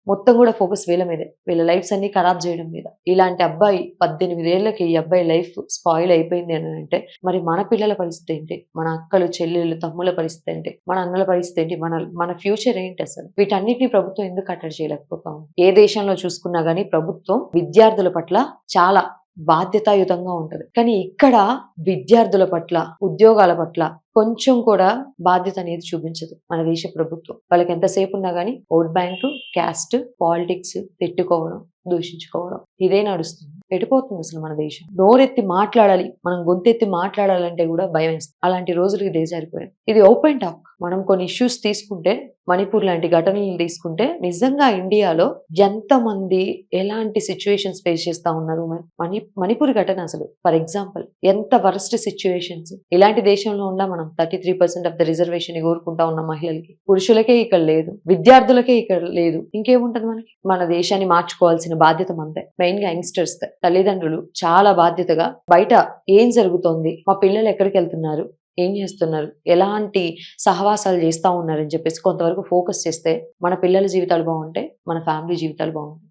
మొత్తం కూడా ఫోకస్ వీళ్ళ మీదే, వీళ్ళ లైఫ్స్ అన్ని ఖరాబ్ చేయడం మీద. ఇలాంటి అబ్బాయి 18 ఏళ్లకి ఈ అబ్బాయి లైఫ్ స్పాయిల్ అయిపోయింది అని అంటే మరి మన పిల్లల పరిస్థితి ఏంటి, మన అక్కలు చెల్లెళ్ళు తమ్ముల పరిస్థితి ఏంటి, మన అన్నల పరిస్థితి ఏంటి, మన ఫ్యూచర్ ఏంటి? అసలు వీటన్నిటిని ప్రభుత్వం ఎందుకు కట్టడి చేయలేకపోతాం? ఏ దేశంలో చూసుకున్నా గానీ ప్రభుత్వం విద్యార్థుల పట్ల చాలా బాధ్యతాయుతంగా ఉంటది. కానీ ఇక్కడ విద్యార్థుల పట్ల, ఉద్యోగాల పట్ల కొంచెం కూడా బాధ్యత అనేది చూపించదు మన దేశ ప్రభుత్వం. వాళ్ళకి ఎంతసేపు ఉన్నా గానీ ఓట్ బ్యాంకు, క్యాస్ట్, పాలిటిక్స్ తిట్టుకోవడం, దూషించుకోవడం ఇదే నడుస్తుంది. ఎటుపోతుంది అసలు మన దేశం? నోరెత్తి మాట్లాడాలి, మనం గొంతెత్తి మాట్లాడాలంటే కూడా భయం వేస్తుంది. అలాంటి రోజులు ఇదే సరిపోయాయి. ఇది ఓపెన్ టాక్. మనం కొన్ని ఇష్యూస్ తీసుకుంటే, మణిపూర్ లాంటి ఘటనలు తీసుకుంటే నిజంగా ఇండియాలో ఎంతమంది ఎలాంటి సిచ్యువేషన్స్ ఫేస్ చేస్తా ఉన్నారు. మణిపూర్ ఘటన అసలు ఫర్ ఎగ్జాంపుల్ ఎంత వరస్ట్ సిచ్యువేషన్స్. ఇలాంటి దేశంలో ఉన్న మనం 33% ఆఫ్ ద రిజర్వేషన్ కోరుకుంటా ఉన్న మహిళలకి, పురుషులకే ఇక్కడ లేదు, విద్యార్థులకే ఇక్కడ లేదు, ఇంకేముంటది మనకి? మన దేశాన్ని మార్చుకోవాల్సిన బాధ్యత మనదే. మెయిన్ గా యంగ్స్టర్స్ తల్లిదండ్రులు చాలా బాధ్యతగా బయట ఏం జరుగుతోంది, మా పిల్లలు ఎక్కడికి వెళ్తున్నారు, ఏం చేస్తున్నారు, ఎలాంటి సహవాసాలు చేస్తా ఉన్నారని చెప్పేసి కొంతవరకు ఫోకస్ చేస్తే మన పిల్లల జీవితాలు బాగుంటాయి, మన ఫ్యామిలీ జీవితాలు బాగుంటాయి.